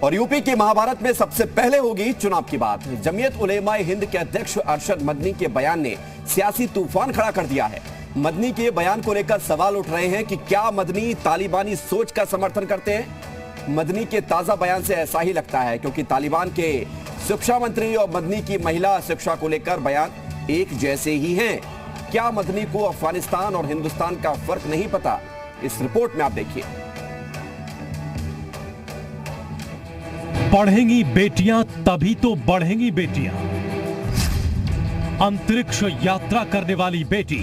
और यूपी के महाभारत में सबसे पहले होगी चुनाव की बात। जमीयत उलेमाए हिंद के अध्यक्ष अरशद मदनी के बयान ने सियासी तूफान खड़ा कर दिया है। मदनी के बयान को लेकर सवाल उठ रहे हैं कि क्या मदनी तालिबानी सोच का समर्थन करते हैं। मदनी के ताजा बयान से ऐसा ही लगता है, क्योंकि तालिबान के शिक्षा मंत्री और मदनी की महिला शिक्षा को लेकर बयान एक जैसे ही हैं। क्या मदनी को अफगानिस्तान और हिंदुस्तान का फर्क नहीं पता? इस रिपोर्ट में आप देखिए। पढ़ेंगी बेटियां तभी तो बढ़ेंगी बेटियां। अंतरिक्ष यात्रा करने वाली बेटी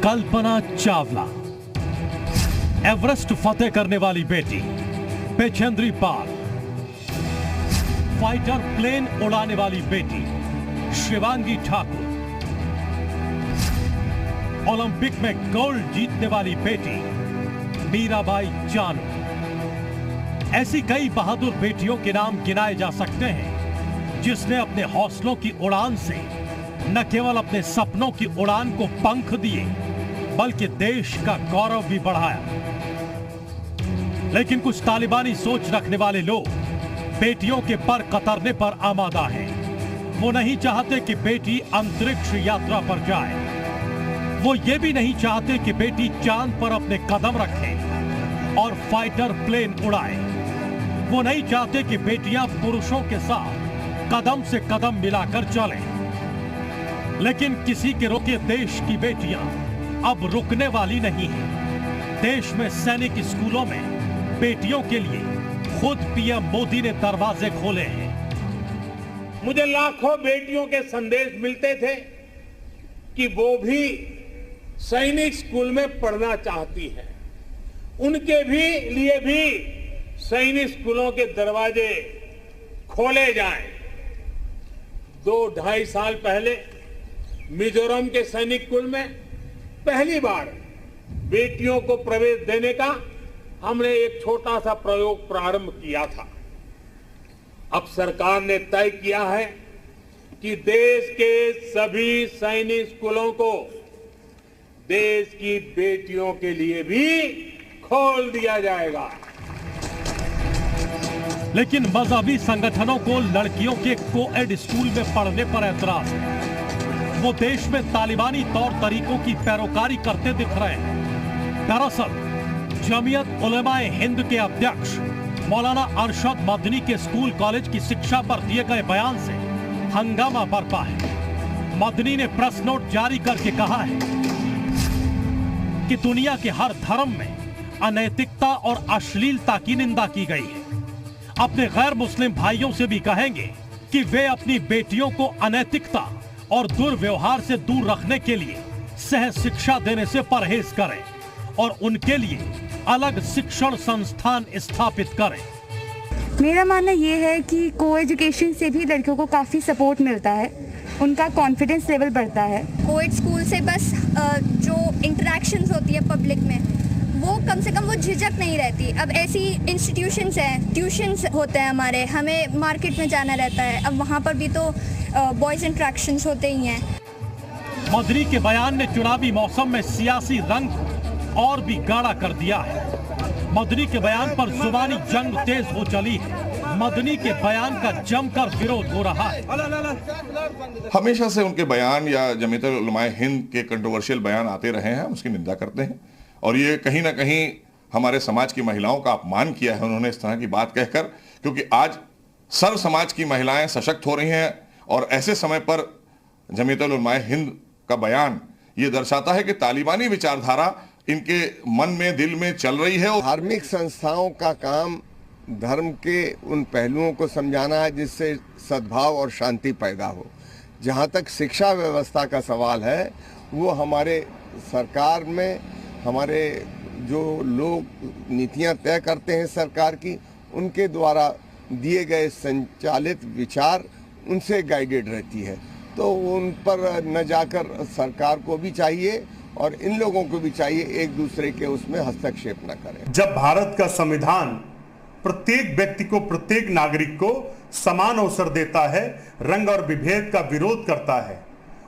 कल्पना चावला, एवरेस्ट फतेह करने वाली बेटी पेचेंद्री पाल, फाइटर प्लेन उड़ाने वाली बेटी शिवांगी ठाकुर, ओलंपिक में गोल्ड जीतने वाली बेटी मीराबाई चानू। ऐसी कई बहादुर बेटियों के नाम गिनाए जा सकते हैं जिसने अपने हौसलों की उड़ान से न केवल अपने सपनों की उड़ान को पंख दिए, बल्कि देश का गौरव भी बढ़ाया। लेकिन कुछ तालिबानी सोच रखने वाले लोग बेटियों के पर कतरने पर आमादा हैं। वो नहीं चाहते कि बेटी अंतरिक्ष यात्रा पर जाए। वो ये भी नहीं चाहते कि बेटी चांद पर अपने कदम रखे और फाइटर प्लेन उड़ाए। वो नहीं चाहते कि बेटियां पुरुषों के साथ कदम से कदम मिलाकर चलें। लेकिन किसी के रोके देश की बेटियां अब रुकने वाली नहीं हैं। देश में सैनिक स्कूलों में बेटियों के लिए खुद पीएम मोदी ने दरवाजे खोले हैं। मुझे लाखों बेटियों के संदेश मिलते थे कि वो भी सैनिक स्कूल में पढ़ना चाहती है। उनके लिए भी सैनिक स्कूलों के दरवाजे खोले जाएं। 2-2.5 साल पहले मिजोरम के सैनिक स्कूल में पहली बार बेटियों को प्रवेश देने का हमने एक छोटा सा प्रयोग प्रारंभ किया था। अब सरकार ने तय किया है कि देश के सभी सैनिक स्कूलों को देश की बेटियों के लिए भी खोल दिया जाएगा। लेकिन मजहबी संगठनों को लड़कियों के कोएड स्कूल में पढ़ने पर ऐतराज है। वो देश में तालिबानी तौर तरीकों की पैरोकारी करते दिख रहे हैं। दरअसल जमीयत उलेमाए हिंद के अध्यक्ष मौलाना अरशद मदनी के स्कूल कॉलेज की शिक्षा पर दिए गए बयान से हंगामा बरपा है। मदनी ने प्रेस नोट जारी करके कहा है कि दुनिया के हर धर्म में अनैतिकता और अश्लीलता की निंदा की गई है। अपने गैर मुस्लिम भाइयों से भी कहेंगे कि वे अपनी बेटियों को अनैतिकता और दुर्व्यवहार से दूर रखने के लिए सह शिक्षा देने से परहेज करें और उनके लिए अलग शिक्षण संस्थान स्थापित करें। मेरा मानना यह है कि को एजुकेशन से भी लड़कियों को काफ़ी सपोर्ट मिलता है, उनका कॉन्फिडेंस लेवल बढ़ता है। कोएड स्कूल से बस जो इंटरेक्शंस होती है पब्लिक में, वो कम से कम वो झिझक नहीं रहती। अब ऐसी इंस्टीट्यूशंस हैं, ट्यूशंस होते हैं हमारे, हमें मार्केट में जाना रहता है, अब वहाँ पर भी तो बॉयज इंटरेक्शंस होते ही हैं। मदनी के बयान ने चुनावी मौसम में सियासी रंग और भी गाढ़ा कर दिया है। मदनी के बयान पर जुबानी जंग तेज हो चली है। मदनी के बयान का जमकर विरोध हो रहा है। हमेशा से उनके बयान या जमीयत उलेमाए हिंद के कंट्रोवर्शियल बयान आते रहे हैं, उसकी निंदा करते हैं और ये कहीं ना कहीं हमारे समाज की महिलाओं का अपमान किया है उन्होंने इस तरह की बात कहकर, क्योंकि आज सर्व समाज की महिलाएं सशक्त हो रही हैं और ऐसे समय पर जमीयत उलेमाए हिंद का बयान ये दर्शाता है कि तालिबानी विचारधारा इनके मन में, दिल में चल रही है। धार्मिक संस्थाओं का काम धर्म के उन पहलुओं को समझाना है जिससे सद्भाव और शांति पैदा हो। जहाँ तक शिक्षा व्यवस्था का सवाल है, वो हमारे सरकार में हमारे जो लोग नीतियाँ तय करते हैं सरकार की, उनके द्वारा दिए गए संचालित विचार उनसे गाइडेड रहती है। तो उन पर न जाकर सरकार को भी चाहिए और इन लोगों को भी चाहिए एक दूसरे के उसमें हस्तक्षेप न करें। जब भारत का संविधान प्रत्येक व्यक्ति को, प्रत्येक नागरिक को समान अवसर देता है, रंग और विभेद का विरोध करता है,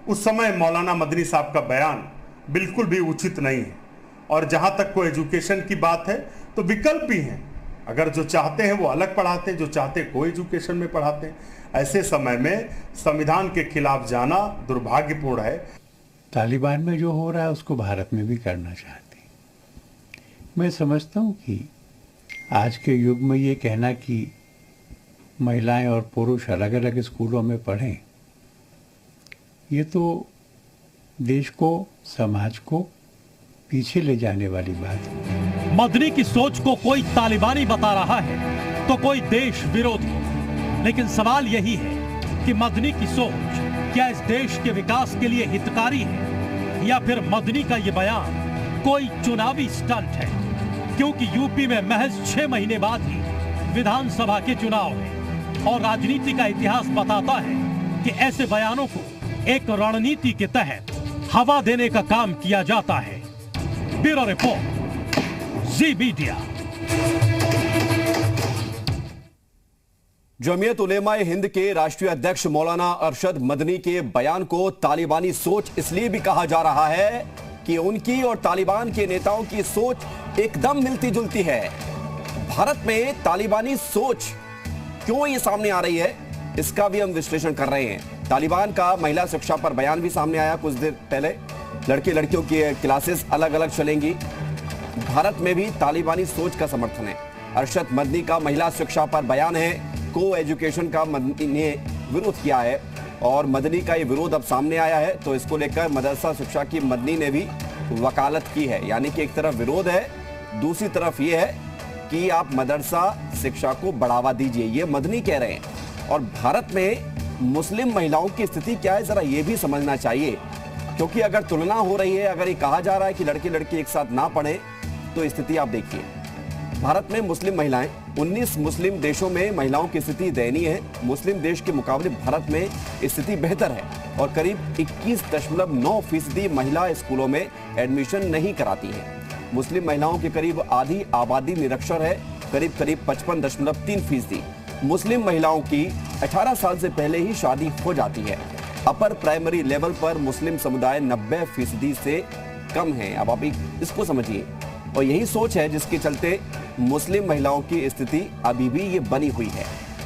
उस समय मौलाना मदनी साहब का बयान बिल्कुल भी उचित नहीं है। और जहां तक को एजुकेशन की बात है तो विकल्प भी हैं। अगर जो चाहते हैं वो अलग पढ़ाते हैं, जो चाहते हैं को एजुकेशन में पढ़ाते हैं। ऐसे समय में संविधान के खिलाफ जाना दुर्भाग्यपूर्ण है। तालिबान में जो हो रहा है उसको भारत में भी करना चाहती। मैं समझता हूँ कि आज के युग में ये कहना कि महिलाएं और पुरुष अलग अलग स्कूलों में पढ़ें, ये तो देश को, समाज को पीछे ले जाने वाली बात है। मदनी की सोच को कोई तालिबानी बता रहा है तो कोई देश विरोधी, लेकिन सवाल यही है कि मदनी की सोच क्या इस देश के विकास के लिए हितकारी है या फिर मदनी का ये बयान कोई चुनावी स्टंट है। क्योंकि यूपी में महज 6 महीने बाद ही विधानसभा के चुनाव है और राजनीति का इतिहास बताता है कि ऐसे बयानों को एक रणनीति के तहत हवा देने का काम किया जाता है। ब्यूरो रिपोर्ट, जी मीडिया। जमीयत उलेमा हिंद के राष्ट्रीय अध्यक्ष मौलाना अरशद मदनी के बयान को तालिबानी सोच इसलिए भी कहा जा रहा है कि उनकी और तालिबान के नेताओं की सोच एकदम मिलती जुलती है। भारत में तालिबानी सोच क्यों ये सामने आ रही है, इसका भी हम विश्लेषण कर रहे हैं। तालिबान का महिला शिक्षा पर बयान भी सामने आया कुछ देर पहले। लड़के लड़कियों की क्लासेस अलग अलग चलेंगी। भारत में भी तालिबानी सोच का समर्थन है। अरशद मदनी का महिला शिक्षा पर बयान है, को एजुकेशन का मदनी ने विरोध किया है और मदनी का ये विरोध अब सामने आया है, तो इसको लेकर मदरसा शिक्षा की मदनी ने भी वकालत की है। यानी कि एक तरफ विरोध है, दूसरी तरफ ये है कि आप मदरसा शिक्षा को बढ़ावा दीजिए, ये मदनी कह रहे हैं। और भारत में मुस्लिम महिलाओं की स्थिति क्या है, जरा ये भी समझना चाहिए, क्योंकि अगर तुलना हो रही है, अगर ये कहा जा रहा है कि लड़के लड़की एक साथ ना पढ़े, तो स्थिति आप देखिए। भारत में मुस्लिम महिलाएं, 19 मुस्लिम देशों में महिलाओं की स्थिति दयनीय है। मुस्लिम देश के मुकाबले भारत में स्थिति बेहतर है और करीब 21.9% महिला स्कूलों में एडमिशन नहीं कराती हैं। मुस्लिम महिलाओं की करीब आधी आबादी निरक्षर है, करीब 55.3%। मुस्लिम महिलाओं की 18 साल से पहले ही शादी हो जाती है। अपर प्राइमरी लेवल पर मुस्लिम समुदाय 90% से कम है। अब आप इसको समझिए। और यही सोच है जिसके चलते मुस्लिम महिलाओं की स्थिति अभी भी ये बनी हुई है।